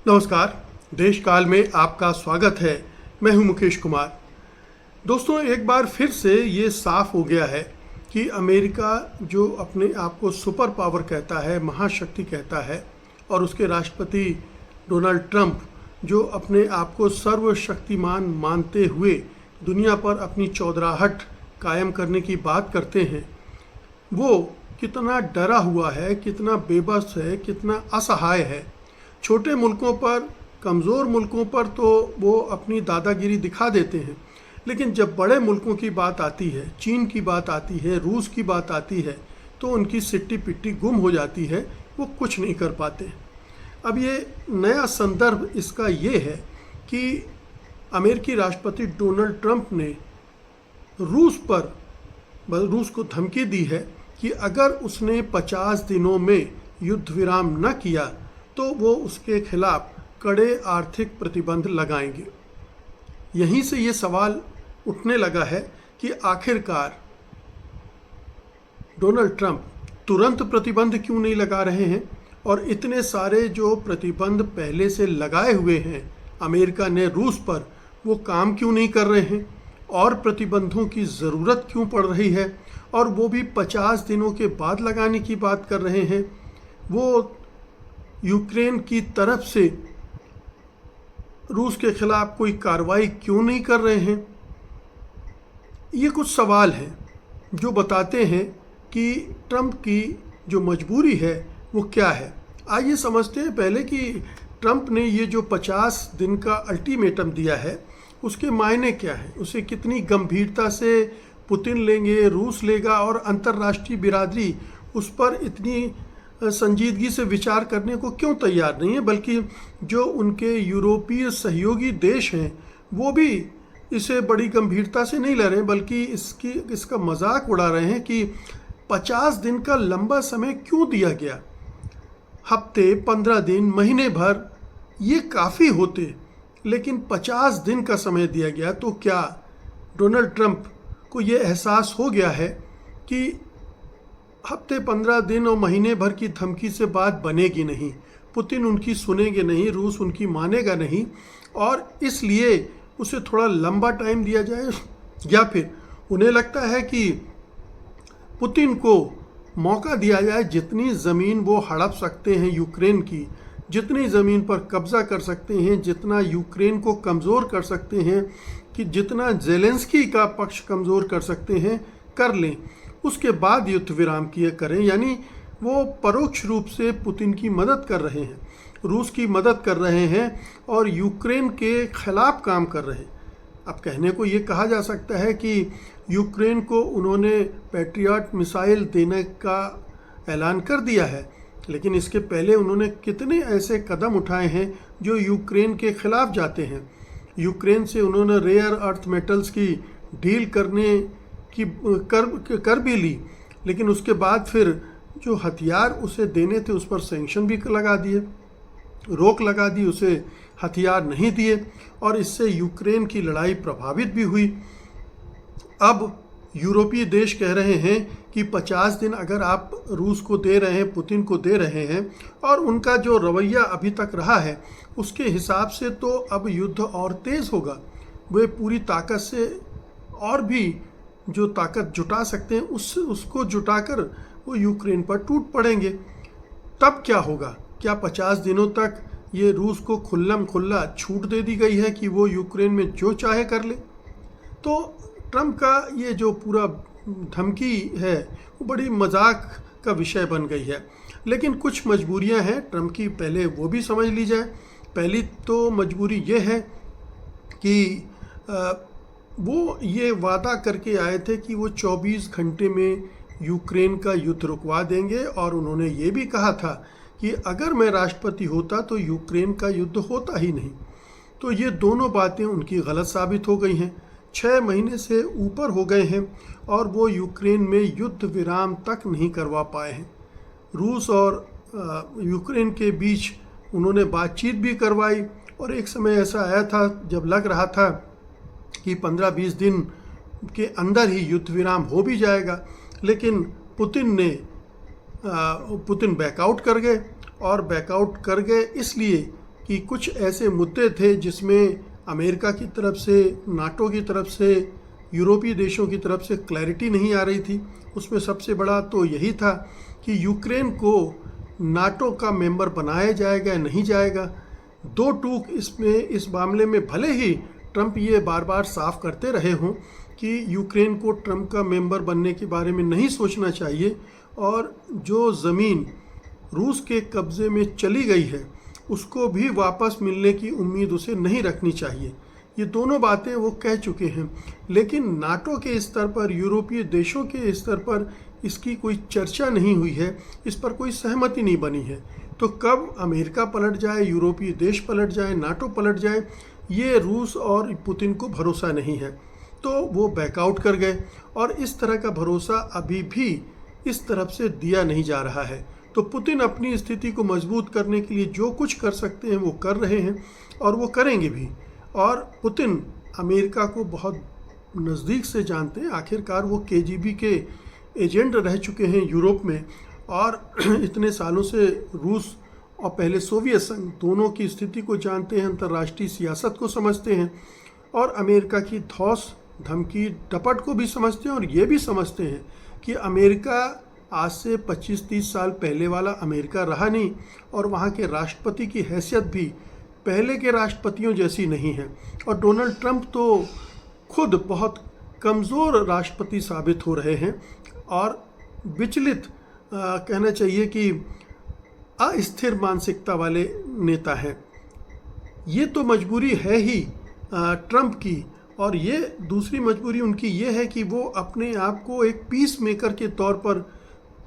नमस्कार। देश काल में आपका स्वागत है। मैं हूं मुकेश कुमार। दोस्तों, एक बार फिर से ये साफ हो गया है कि अमेरिका जो अपने आप को सुपर पावर कहता है, महाशक्ति कहता है, और उसके राष्ट्रपति डोनाल्ड ट्रंप जो अपने आप को सर्वशक्तिमान मानते हुए दुनिया पर अपनी चौधराहट कायम करने की बात करते हैं, वो कितना डरा हुआ है, कितना बेबस है, कितना असहाय है। छोटे मुल्कों पर, कमज़ोर मुल्कों पर तो वो अपनी दादागिरी दिखा देते हैं, लेकिन जब बड़े मुल्कों की बात आती है, चीन की बात आती है, रूस की बात आती है, तो उनकी सिट्टी पिट्टी गुम हो जाती है, वो कुछ नहीं कर पाते। अब ये नया संदर्भ इसका ये है कि अमेरिकी राष्ट्रपति डोनाल्ड ट्रंप ने रूस को धमकी दी है कि अगर उसने 50 दिनों में युद्ध विराम न किया तो वो उसके खिलाफ कड़े आर्थिक प्रतिबंध लगाएंगे। यहीं से ये सवाल उठने लगा है कि आखिरकार डोनाल्ड ट्रंप तुरंत प्रतिबंध क्यों नहीं लगा रहे हैं, और इतने सारे जो प्रतिबंध पहले से लगाए हुए हैं अमेरिका ने रूस पर, वो काम क्यों नहीं कर रहे हैं, और प्रतिबंधों की ज़रूरत क्यों पड़ रही है, और वो भी 50 दिनों के बाद लगाने की बात कर रहे हैं। वो यूक्रेन की तरफ से रूस के खिलाफ कोई कार्रवाई क्यों नहीं कर रहे हैं। ये कुछ सवाल हैं जो बताते हैं कि ट्रंप की जो मजबूरी है वो क्या है। आइए समझते हैं पहले कि ट्रंप ने ये जो 50 दिन का अल्टीमेटम दिया है उसके मायने क्या है, उसे कितनी गंभीरता से पुतिन लेंगे, रूस लेगा, और अंतर्राष्ट्रीय बिरादरी उस पर इतनी संजीदगी से विचार करने को क्यों तैयार नहीं है, बल्कि जो उनके यूरोपीय सहयोगी देश हैं वो भी इसे बड़ी गंभीरता से नहीं ले रहे हैं, बल्कि इसका मजाक उड़ा रहे हैं कि 50 दिन का लंबा समय क्यों दिया गया। हफ्ते, 15 दिन, महीने भर ये काफ़ी होते, लेकिन 50 दिन का समय दिया गया। तो क्या डोनाल्ड ट्रंप को ये एहसास हो गया है कि हफ्ते, 15 दिन और महीने भर की धमकी से बात बनेगी नहीं, पुतिन उनकी सुनेंगे नहीं, रूस उनकी मानेगा नहीं, और इसलिए उसे थोड़ा लंबा टाइम दिया जाए। या फिर उन्हें लगता है कि पुतिन को मौका दिया जाए, जितनी ज़मीन वो हड़प सकते हैं यूक्रेन की, जितनी ज़मीन पर कब्ज़ा कर सकते हैं, जितना यूक्रेन को कमज़ोर कर सकते हैं, कि जितना ज़ेलेंस्की का पक्ष कमज़ोर कर सकते हैं, कर लें। उसके बाद युद्ध विराम किए करें। यानी वो परोक्ष रूप से पुतिन की मदद कर रहे हैं, रूस की मदद कर रहे हैं, और यूक्रेन के खिलाफ काम कर रहे हैं। अब कहने को ये कहा जा सकता है कि यूक्रेन को उन्होंने पैट्रियट मिसाइल देने का ऐलान कर दिया है, लेकिन इसके पहले उन्होंने कितने ऐसे कदम उठाए हैं जो यूक्रेन के खिलाफ जाते हैं। यूक्रेन से उन्होंने रेयर अर्थ मेटल्स की डील करने की कर भी ली, लेकिन उसके बाद फिर जो हथियार उसे देने थे उस पर सैंक्शन भी लगा दिए, रोक लगा दी, उसे हथियार नहीं दिए, और इससे यूक्रेन की लड़ाई प्रभावित भी हुई। अब यूरोपीय देश कह रहे हैं कि 50 दिन अगर आप रूस को दे रहे हैं, पुतिन को दे रहे हैं, और उनका जो रवैया अभी तक रहा है उसके हिसाब से तो अब युद्ध और तेज़ होगा। वे पूरी ताकत से और भी जो ताकत जुटा सकते हैं उसको जुटाकर वो यूक्रेन पर टूट पड़ेंगे। तब क्या होगा? क्या 50 दिनों तक ये रूस को खुल्लम खुल्ला छूट दे दी गई है कि वो यूक्रेन में जो चाहे कर ले? तो ट्रंप का ये जो पूरा धमकी है वो बड़ी मजाक का विषय बन गई है। लेकिन कुछ मजबूरियां हैं ट्रंप की, पहले वो भी समझ ली जाए। पहली तो मजबूरी ये है कि वो ये वादा करके आए थे कि वो 24 घंटे में यूक्रेन का युद्ध रुकवा देंगे, और उन्होंने ये भी कहा था कि अगर मैं राष्ट्रपति होता तो यूक्रेन का युद्ध होता ही नहीं। तो ये दोनों बातें उनकी गलत साबित हो गई हैं। 6 महीने से ऊपर हो गए हैं और वो यूक्रेन में युद्ध विराम तक नहीं करवा पाए हैं। रूस और यूक्रेन के बीच उन्होंने बातचीत भी करवाई, और एक समय ऐसा आया था जब लग रहा था कि 15-20 दिन के अंदर ही युद्ध विराम हो भी जाएगा, लेकिन पुतिन बैकआउट कर गए, और बैकआउट कर गए इसलिए कि कुछ ऐसे मुद्दे थे जिसमें अमेरिका की तरफ से, नाटो की तरफ से, यूरोपीय देशों की तरफ से क्लैरिटी नहीं आ रही थी। उसमें सबसे बड़ा तो यही था कि यूक्रेन को नाटो का मेंबर बनाया जाएगा या नहीं जाएगा। दो टूक इसमें, इस मामले में भले ही ट्रंप ये बार बार साफ करते रहे हों कि यूक्रेन को ट्रंप का मेंबर बनने के बारे में नहीं सोचना चाहिए और जो ज़मीन रूस के कब्ज़े में चली गई है उसको भी वापस मिलने की उम्मीद उसे नहीं रखनी चाहिए। ये दोनों बातें वो कह चुके हैं, लेकिन नाटो के स्तर पर, यूरोपीय देशों के स्तर पर इसकी कोई चर्चा नहीं हुई है, इस पर कोई सहमति नहीं बनी है। तो कब अमेरिका पलट जाए, यूरोपीय देश पलट जाए, नाटो पलट जाए, ये रूस और पुतिन को भरोसा नहीं है। तो वो बैकआउट कर गए और इस तरह का भरोसा अभी भी इस तरफ से दिया नहीं जा रहा है। तो पुतिन अपनी स्थिति को मजबूत करने के लिए जो कुछ कर सकते हैं वो कर रहे हैं और वो करेंगे भी। और पुतिन अमेरिका को बहुत नज़दीक से जानते हैं, आखिरकार वो KGB के एजेंट रह चुके हैं यूरोप में और इतने सालों से रूस और पहले सोवियत संघ दोनों की स्थिति को जानते हैं, अंतर्राष्ट्रीय सियासत को समझते हैं और अमेरिका की धौस धमकी डपट को भी समझते हैं। और ये भी समझते हैं कि अमेरिका आज से 25-30 साल पहले वाला अमेरिका रहा नहीं और वहाँ के राष्ट्रपति की हैसियत भी पहले के राष्ट्रपतियों जैसी नहीं है। और डोनाल्ड ट्रंप तो खुद बहुत कमज़ोर राष्ट्रपति साबित हो रहे हैं और विचलित, कहना चाहिए कि अस्थिर मानसिकता वाले नेता हैं। ये तो मजबूरी है ही ट्रंप की, और ये दूसरी मजबूरी उनकी ये है कि वो अपने आप को एक पीस मेकर के तौर पर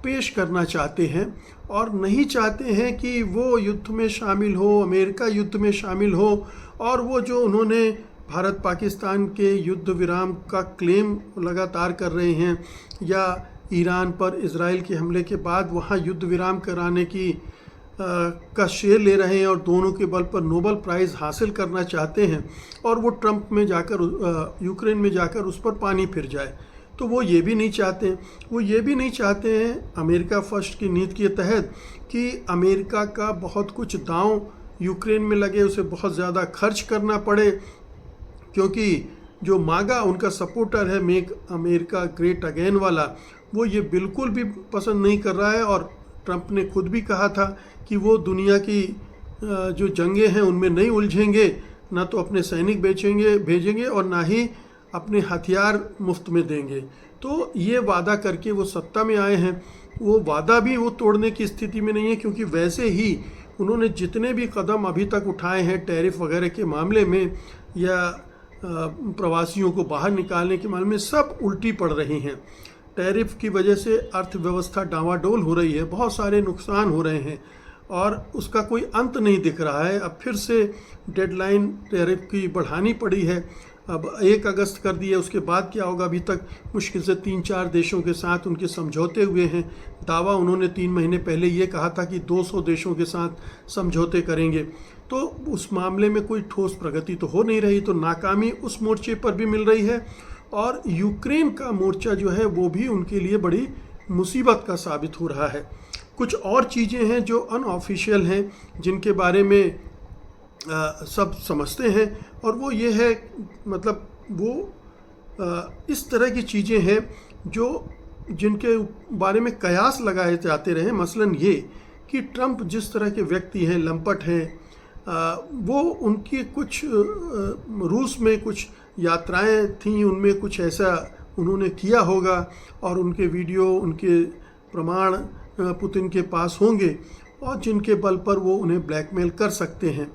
पेश करना चाहते हैं और नहीं चाहते हैं कि वो युद्ध में शामिल हो, अमेरिका युद्ध में शामिल हो। और वो जो उन्होंने भारत पाकिस्तान के युद्ध विराम का क्लेम लगातार कर रहे हैं या ईरान पर इजराइल के हमले के बाद वहाँ युद्ध विराम कराने की का श्रेय ले रहे हैं और दोनों के बल पर नोबेल प्राइज़ हासिल करना चाहते हैं, और वो ट्रंप में जाकर, यूक्रेन में जाकर उस पर पानी फिर जाए। तो वो ये भी नहीं चाहते हैं। वो ये भी नहीं चाहते हैं अमेरिका फर्स्ट की नीति के तहत कि अमेरिका का बहुत कुछ दांव यूक्रेन में लगे, उसे बहुत ज़्यादा खर्च करना पड़े, क्योंकि जो मागा उनका सपोर्टर है, मेक अमेरिका ग्रेट अगेन वाला, वो ये बिल्कुल भी पसंद नहीं कर रहा है। और ट्रंप ने खुद भी कहा था कि वो दुनिया की जो जंगें हैं उनमें नहीं उलझेंगे, ना तो अपने सैनिक भेजेंगे और ना ही अपने हथियार मुफ्त में देंगे। तो ये वादा करके वो सत्ता में आए हैं। वो वादा भी वो तोड़ने की स्थिति में नहीं है, क्योंकि वैसे ही उन्होंने जितने भी कदम अभी तक उठाए हैं टैरिफ वगैरह के मामले में या प्रवासियों को बाहर निकालने के मामले में, सब उल्टी पड़ रही हैं। टैरिफ की वजह से अर्थव्यवस्था डावाडोल हो रही है, बहुत सारे नुकसान हो रहे हैं और उसका कोई अंत नहीं दिख रहा है। अब फिर से डेडलाइन टैरिफ की बढ़ानी पड़ी है, अब 1 अगस्त कर दी है। उसके बाद क्या होगा, अभी तक मुश्किल से 3-4 देशों के साथ उनके समझौते हुए हैं। दावा उन्होंने 3 महीने पहले ये कहा था कि 200 देशों के साथ समझौते करेंगे। तो उस मामले में कोई ठोस प्रगति तो हो नहीं रही। तो नाकामी उस मोर्चे पर भी मिल रही है और यूक्रेन का मोर्चा जो है वो भी उनके लिए बड़ी मुसीबत का साबित हो रहा है। कुछ और चीज़ें हैं जो अनऑफिशियल हैं, जिनके बारे में सब समझते हैं, और वो ये है, मतलब वो इस तरह की चीज़ें हैं जो जिनके बारे में कयास लगाए जाते रहे। मसलन ये कि ट्रंप जिस तरह के व्यक्ति हैं, लंपट हैं, वो उनकी कुछ रूस में कुछ यात्राएं थीं, उनमें कुछ ऐसा उन्होंने किया होगा और उनके वीडियो, उनके प्रमाण पुतिन के पास होंगे और जिनके बल पर वो उन्हें ब्लैकमेल कर सकते हैं।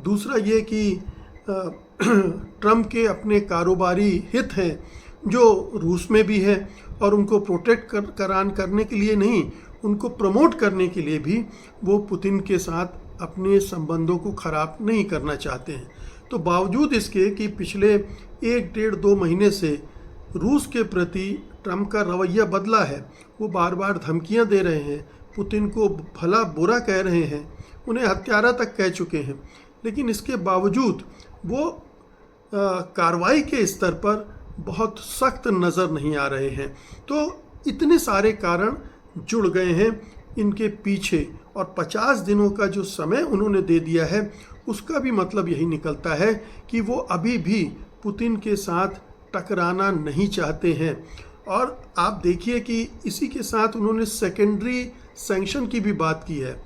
दूसरा ये कि ट्रंप के अपने कारोबारी हित हैं जो रूस में भी है और उनको प्रोटेक्ट करने के लिए नहीं, उनको प्रमोट करने के लिए भी वो पुतिन के साथ अपने संबंधों को ख़राब नहीं करना चाहते हैं। तो बावजूद इसके कि पिछले 1-1.5-2 महीने से रूस के प्रति ट्रंप का रवैया बदला है, वो बार बार धमकियां दे रहे हैं, पुतिन को भला बुरा कह रहे हैं, उन्हें हत्यारा तक कह चुके हैं, लेकिन इसके बावजूद वो कार्रवाई के स्तर पर बहुत सख्त नज़र नहीं आ रहे हैं। तो इतने सारे कारण जुड़ गए हैं इनके पीछे, और 50 दिनों का जो समय उन्होंने दे दिया है उसका भी मतलब यही निकलता है कि वो अभी भी पुतिन के साथ टकराना नहीं चाहते हैं। और आप देखिए कि इसी के साथ उन्होंने सेकेंडरी सैंक्शन की भी बात की है,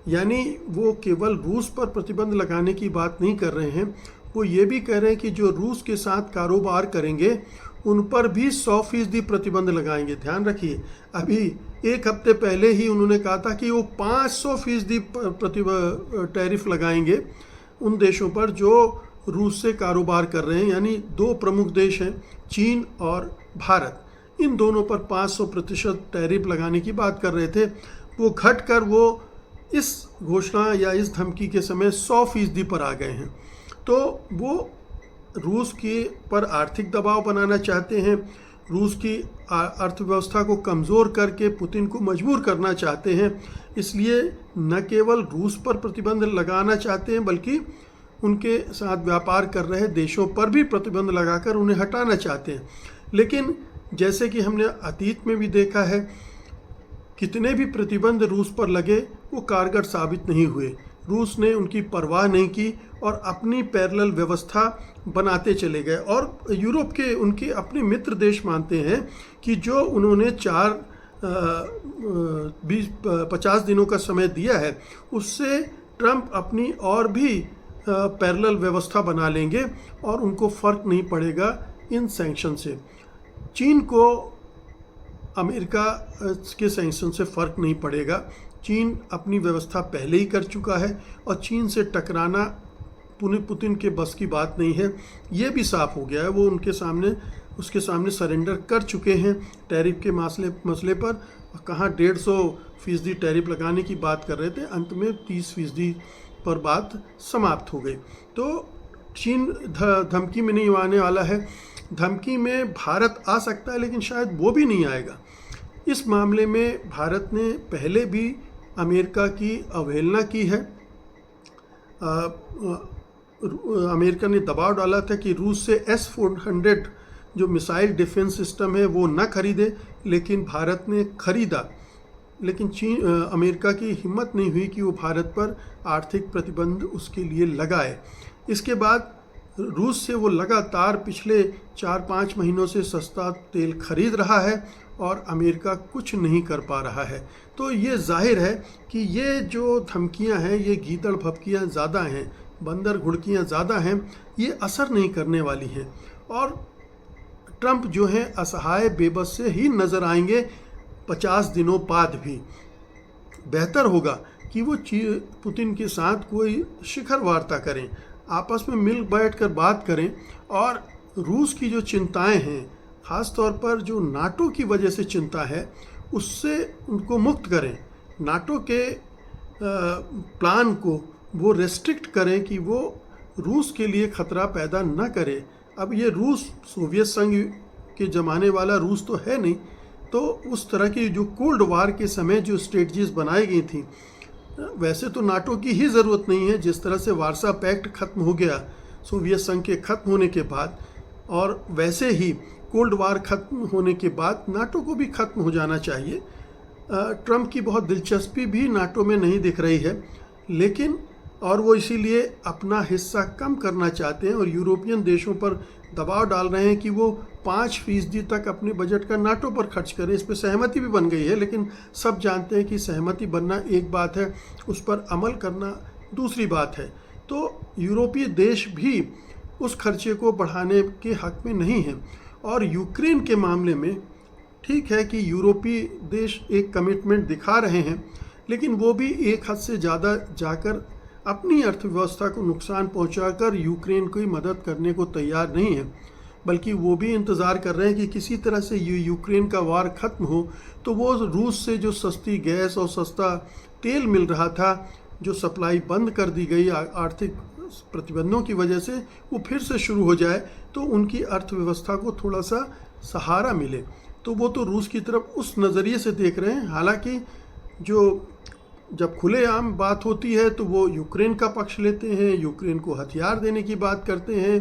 यानी वो केवल रूस पर प्रतिबंध लगाने की बात नहीं कर रहे हैं, वो ये भी कह रहे हैं कि जो रूस के साथ कारोबार करेंगे उन पर भी 100% प्रतिबंध लगाएंगे। ध्यान रखिए, अभी एक हफ्ते पहले ही उन्होंने कहा था कि वो 500% टैरिफ लगाएंगे उन देशों पर जो रूस से कारोबार कर रहे हैं, यानी दो प्रमुख देश हैं चीन और भारत, इन दोनों पर 500% टैरिफ लगाने की बात कर रहे थे। वो घटकर वो इस घोषणा या इस धमकी के समय 100% पर आ गए हैं। तो वो रूस के पर आर्थिक दबाव बनाना चाहते हैं, रूस की अर्थव्यवस्था को कमज़ोर करके पुतिन को मजबूर करना चाहते हैं। इसलिए न केवल रूस पर प्रतिबंध लगाना चाहते हैं बल्कि उनके साथ व्यापार कर रहे देशों पर भी प्रतिबंध लगाकर उन्हें हटाना चाहते हैं। लेकिन जैसे कि हमने अतीत में भी देखा है, कितने भी प्रतिबंध रूस पर लगे वो कारगर साबित नहीं हुए। रूस ने उनकी परवाह नहीं की और अपनी पैरेलल व्यवस्था बनाते चले गए। और यूरोप के उनके अपने मित्र देश मानते हैं कि जो उन्होंने 50 दिनों का समय दिया है, उससे ट्रंप अपनी और भी पैरेलल व्यवस्था बना लेंगे और उनको फ़र्क नहीं पड़ेगा इन सैंक्शन से। चीन को अमेरिका के सैंक्शन से फ़र्क नहीं पड़ेगा। चीन अपनी व्यवस्था पहले ही कर चुका है और चीन से टकराना पुतिन के बस की बात नहीं है, ये भी साफ हो गया है। वो उसके सामने सरेंडर कर चुके हैं टैरिफ के मसले पर। कहाँ 150% टैरिफ लगाने की बात कर रहे थे, अंत में 30% पर बात समाप्त हो गई। तो चीन धमकी में नहीं आने वाला है। धमकी में भारत आ सकता है लेकिन शायद वो भी नहीं आएगा। इस मामले में भारत ने पहले भी अमेरिका की अवहेलना की है। अमेरिका ने दबाव डाला था कि रूस से S-400 जो मिसाइल डिफेंस सिस्टम है वो न खरीदे, लेकिन भारत ने खरीदा। लेकिन अमेरिका की हिम्मत नहीं हुई कि वो भारत पर आर्थिक प्रतिबंध उसके लिए लगाए। इसके बाद रूस से वो लगातार पिछले 4-5 महीनों से सस्ता तेल खरीद रहा है और अमेरिका कुछ नहीं कर पा रहा है। तो ये जाहिर है कि ये जो धमकियां हैं, ये गीदड़ भभकियां ज़्यादा हैं, बंदर घुड़कियां ज़्यादा हैं, ये असर नहीं करने वाली हैं और ट्रंप जो हैं असहाय बेबस से ही नज़र आएंगे 50 दिनों बाद भी। बेहतर होगा कि वो पुतिन के साथ कोई शिखर वार्ता करें, आपस में मिल बैठ कर बात करें और रूस की जो चिंताएं हैं, ख़ास तौर पर जो नाटो की वजह से चिंता है, उससे उनको मुक्त करें। नाटो के प्लान को वो रेस्ट्रिक्ट करें कि वो रूस के लिए ख़तरा पैदा न करे। अब ये रूस सोवियत संघ के ज़माने वाला रूस तो है नहीं, तो उस तरह की जो कोल्ड वार के समय जो स्ट्रेटजीज बनाई गई थी, वैसे तो नाटो की ही ज़रूरत नहीं है। जिस तरह से वार्सा पैक्ट ख़त्म हो गया सोवियत संघ के ख़त्म होने के बाद, और वैसे ही कोल्ड वार ख़त्म होने के बाद नाटो को भी ख़त्म हो जाना चाहिए। ट्रंप की बहुत दिलचस्पी भी नाटो में नहीं दिख रही है, लेकिन और वो इसीलिए अपना हिस्सा कम करना चाहते हैं और यूरोपियन देशों पर दबाव डाल रहे हैं कि वो 5% तक अपने बजट का नाटो पर खर्च करें। इस पर सहमति भी बन गई है, लेकिन सब जानते हैं कि सहमति बनना एक बात है, उस पर अमल करना दूसरी बात है। तो यूरोपीय देश भी उस खर्चे को बढ़ाने के हक में नहीं हैं। और यूक्रेन के मामले में ठीक है कि यूरोपीय देश एक कमिटमेंट दिखा रहे हैं, लेकिन वो भी एक हद से ज़्यादा जाकर अपनी अर्थव्यवस्था को नुकसान पहुंचाकर यूक्रेन की मदद करने को तैयार नहीं है, बल्कि वो भी इंतज़ार कर रहे हैं कि किसी तरह से यूक्रेन का वार ख़त्म हो तो वो रूस से जो सस्ती गैस और सस्ता तेल मिल रहा था, जो सप्लाई बंद कर दी गई आर्थिक प्रतिबंधों की वजह से, वो फिर से शुरू हो जाए तो उनकी अर्थव्यवस्था को थोड़ा सा सहारा मिले। तो वो तो रूस की तरफ उस नज़रिए से देख रहे हैं। हालांकि जो जब खुलेआम बात होती है तो वो यूक्रेन का पक्ष लेते हैं, यूक्रेन को हथियार देने की बात करते हैं,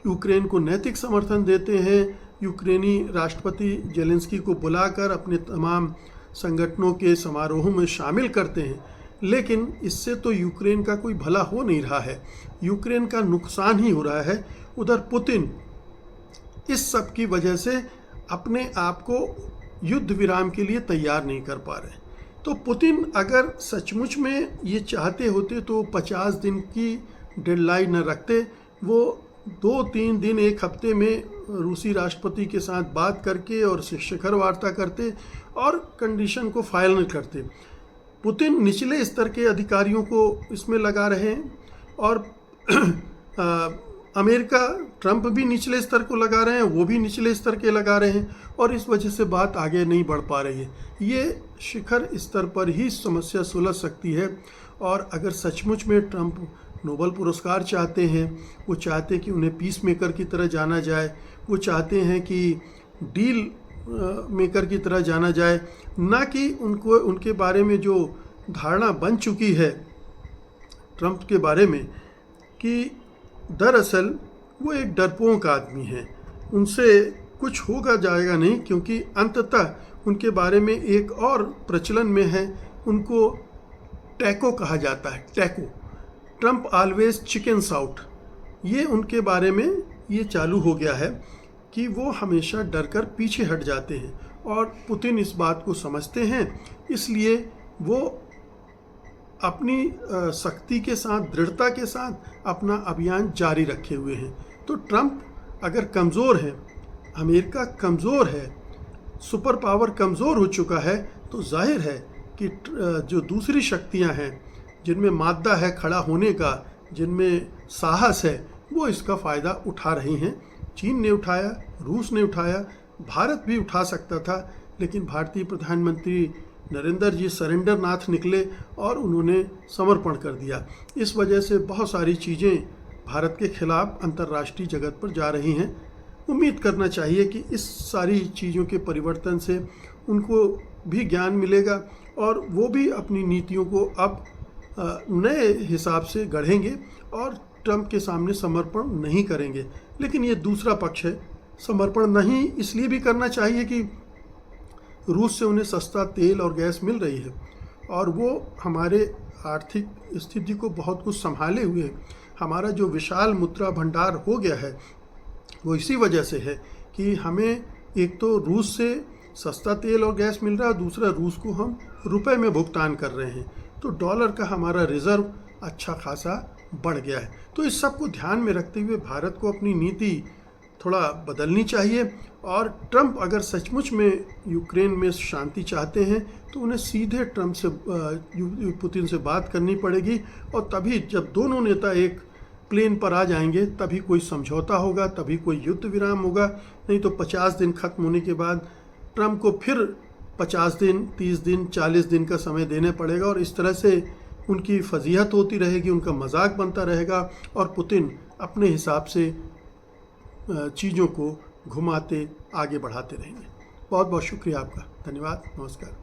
यूक्रेन को नैतिक समर्थन देते हैं, यूक्रेनी राष्ट्रपति जेलेंस्की को बुलाकर अपने तमाम संगठनों के समारोहों में शामिल करते हैं। लेकिन इससे तो यूक्रेन का कोई भला हो नहीं रहा है, यूक्रेन का नुकसान ही हो रहा है। उधर पुतिन इस सब की वजह से अपने आप को युद्ध विराम के लिए तैयार नहीं कर पा रहे। तो पुतिन अगर सचमुच में ये चाहते होते तो 50 दिन की डेडलाइन न रखते, वो 2-3 दिन, 1 हफ्ते में रूसी राष्ट्रपति के साथ बात करके और शिखर वार्ता करते और कंडीशन को फाइनल करते। पुतिन निचले स्तर के अधिकारियों को इसमें लगा रहे हैं और अमेरिका, ट्रंप भी निचले स्तर को लगा रहे हैं, वो भी निचले स्तर के लगा रहे हैं और इस वजह से बात आगे नहीं बढ़ पा रही है। ये शिखर स्तर पर ही समस्या सुलझ सकती है। और अगर सचमुच में ट्रंप नोबेल पुरस्कार चाहते हैं, वो चाहते हैं कि उन्हें पीस मेकर की तरह जाना जाए, वो चाहते हैं कि डील मेकर की तरह जाना जाए, ना कि उनको उनके बारे में जो धारणा बन चुकी है ट्रंप के बारे में कि दरअसल वो एक डरपोक आदमी है, उनसे कुछ होगा जाएगा नहीं, क्योंकि अंततः उनके बारे में एक और प्रचलन में है, उनको टैको कहा जाता है, taco, Trump always chickens out. ये उनके बारे में ये चालू हो गया है कि वो हमेशा डर कर पीछे हट जाते हैं और पुतिन इस बात को समझते हैं, इसलिए वो अपनी सख्ती के साथ, दृढ़ता के साथ अपना अभियान जारी रखे हुए हैं। तो ट्रंप अगर कमज़ोर है, अमेरिका कमज़ोर है, सुपर पावर कमज़ोर हो चुका है, तो जाहिर है कि जो दूसरी शक्तियां हैं जिनमें मादा है खड़ा होने का, जिनमें साहस है, वो इसका फ़ायदा उठा रही हैं। चीन ने उठाया, रूस ने उठाया, भारत भी उठा सकता था, लेकिन भारतीय प्रधानमंत्री नरेंद्र जी सरेंडर नाथ निकले और उन्होंने समर्पण कर दिया। इस वजह से बहुत सारी चीज़ें भारत के खिलाफ अंतर्राष्ट्रीय जगत पर जा रही हैं। उम्मीद करना चाहिए कि इस सारी चीज़ों के परिवर्तन से उनको भी ज्ञान मिलेगा और वो भी अपनी नीतियों को अब नए हिसाब से गढ़ेंगे और ट्रंप के सामने समर्पण नहीं करेंगे। लेकिन ये दूसरा पक्ष है, समर्पण नहीं इसलिए भी करना चाहिए कि रूस से उन्हें सस्ता तेल और गैस मिल रही है और वो हमारे आर्थिक स्थिति को बहुत कुछ संभाले हुए, हमारा जो विशाल मुद्रा भंडार हो गया है वो इसी वजह से है कि हमें एक तो रूस से सस्ता तेल और गैस मिल रहा है, दूसरा रूस को हम रुपए में भुगतान कर रहे हैं, तो डॉलर का हमारा रिजर्व अच्छा खासा बढ़ गया है। तो इस सब को ध्यान में रखते हुए भारत को अपनी नीति थोड़ा बदलनी चाहिए और ट्रंप अगर सचमुच में यूक्रेन में शांति चाहते हैं तो उन्हें सीधे ट्रंप से, पुतिन से बात करनी पड़ेगी और तभी जब दोनों नेता एक प्लेन पर आ जाएंगे तभी कोई समझौता होगा, तभी कोई युद्ध विराम होगा। नहीं तो 50 दिन खत्म होने के बाद ट्रंप को फिर 50 दिन, 30 दिन, 40 दिन का समय देने पड़ेगा और इस तरह से उनकी फजीहत होती रहेगी, उनका मजाक बनता रहेगा और पुतिन अपने हिसाब से चीज़ों को घुमाते आगे बढ़ाते रहेंगे। बहुत बहुत शुक्रिया आपका, धन्यवाद, नमस्कार।